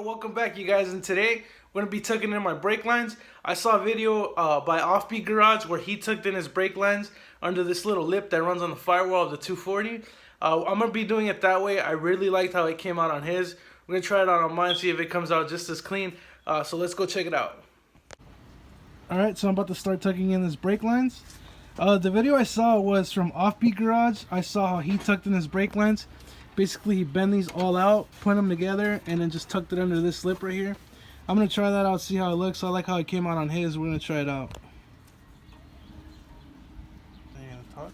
Welcome back, you guys, and today we're going to be tucking in my brake lines. I saw a video by Offbeat Garage where he tucked in his brake lines under this little lip that runs on the firewall of the 240. I'm going to be doing it that way. I really liked how it came out on his. We're going to try it out on mine, see if it comes out just as clean. So let's go check it out. Alright, so I'm about to start tucking in his brake lines. The video I saw was from Offbeat Garage. I saw how he tucked in his brake lines. Basically, he bent these all out, put them together, and then just tucked it under this lip right here. I'm going to try that out, see how it looks. I like how it came out on his. We're going to try it out. Are you going to talk?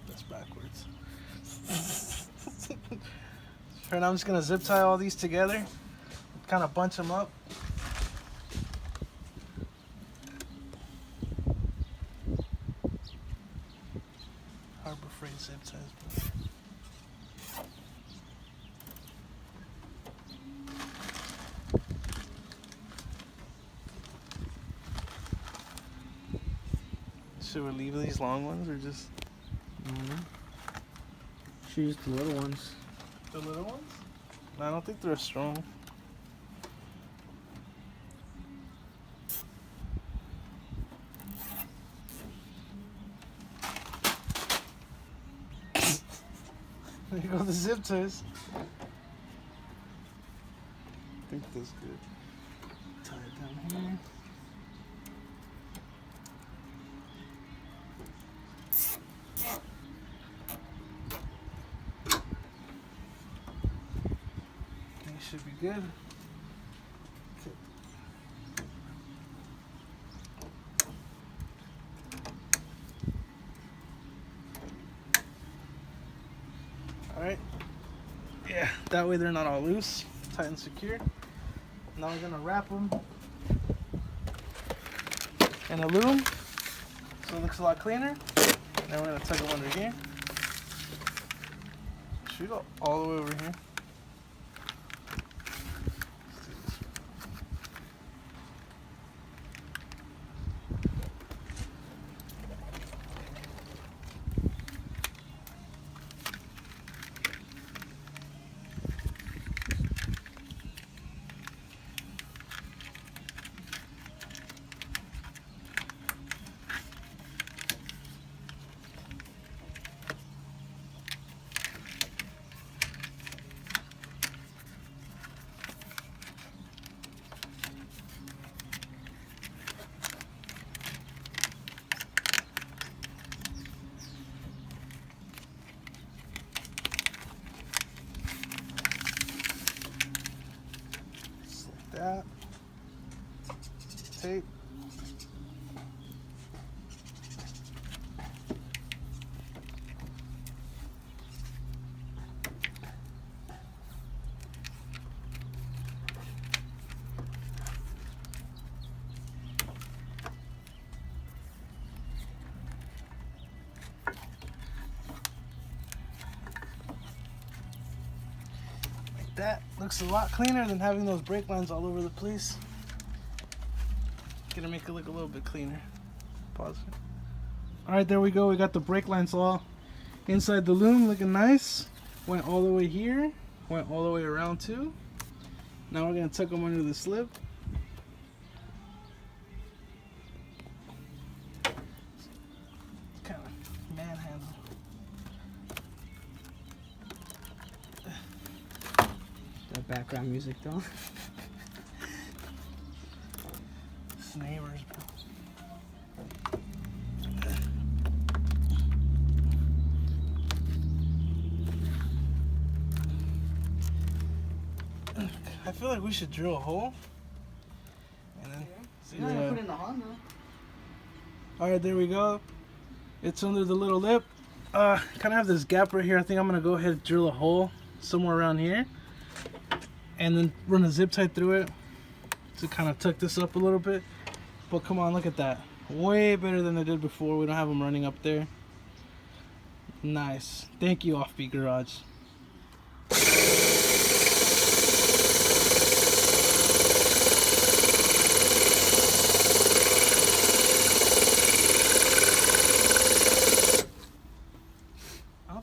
That's backwards. Right now, I'm just going to zip tie all these together. Kind of bunch them up. Harbor Freight zip ties. Should we leave these long ones or just? Choose the little ones. The little ones? No, I don't think they're strong. There you go, the zip ties. I think that's good. Tie it down here. Okay, should be good. Okay. Alright, yeah, that way they're not all loose, tight and secure. Now we're gonna wrap them in aluminum so it looks a lot cleaner. Then we're gonna tuck them under here. Should we go all the way over here? That tape. Like that. Looks a lot cleaner than having those brake lines all over the place. Gonna make it look a little bit cleaner. Pause it. Alright, there we go. We got the brake lines all inside the loom, looking nice. Went all the way here. Went all the way around too. Now we're gonna tuck them under the slip. Kind of manhandle. That background music though. It's neighbors, bro. I feel like we should drill a hole. And then see Put it in the Honda. Alright, there we go. It's under the little lip. Kind of have this gap right here. I think I'm gonna go ahead and drill a hole somewhere around here. And then run a zip tie through it to kind of tuck this up a little bit. But come on, look at that. Way better than I did before. We don't have them running up there. Nice. Thank you, Offbeat Garage.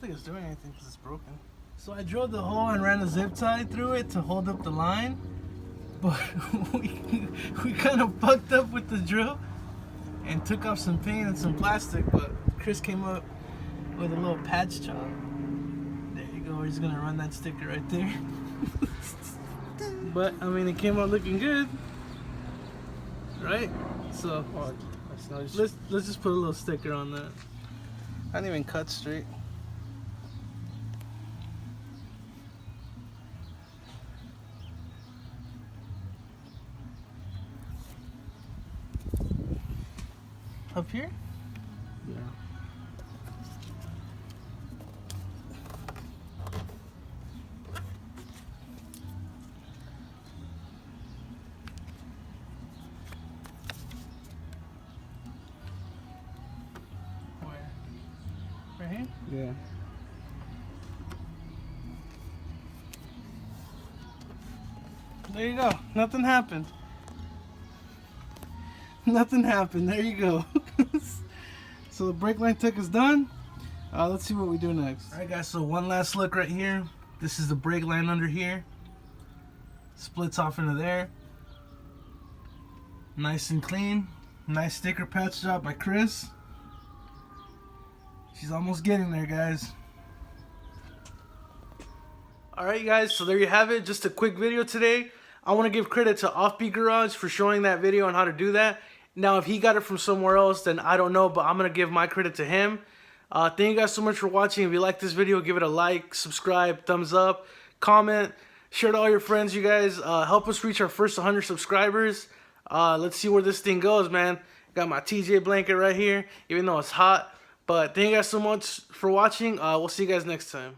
think it's doing anything because it's broken. So I drilled the hole and ran a zip tie through it to hold up the line, but we kind of fucked up with the drill and took off some paint and some plastic, but Chris came up with a little patch job. There you go, he's gonna run that sticker right there. But I mean, it came out looking good, right? So let's just put a little sticker on that. I didn't even cut straight. Up here? Yeah. Where? Right here? Yeah. There you go. Nothing happened. Nothing happened. There you go. So the brake line tech is done. Let's see what we do next. Alright guys, so one last look right here. This is the brake line under here. Splits off into there. Nice and clean. Nice sticker patch job by Chris. She's almost getting there, guys. Alright guys, so there you have it. Just a quick video today. I want to give credit to Offbeat Garage for showing that video on how to do that. Now, if he got it from somewhere else, then I don't know, but I'm going to give my credit to him. Thank you guys so much for watching. If you like this video, give it a like, subscribe, thumbs up, comment, share to all your friends, you guys. Help us reach our first 100 subscribers. Let's see where this thing goes, man. Got my TJ blanket right here, even though it's hot. But thank you guys so much for watching. We'll see you guys next time.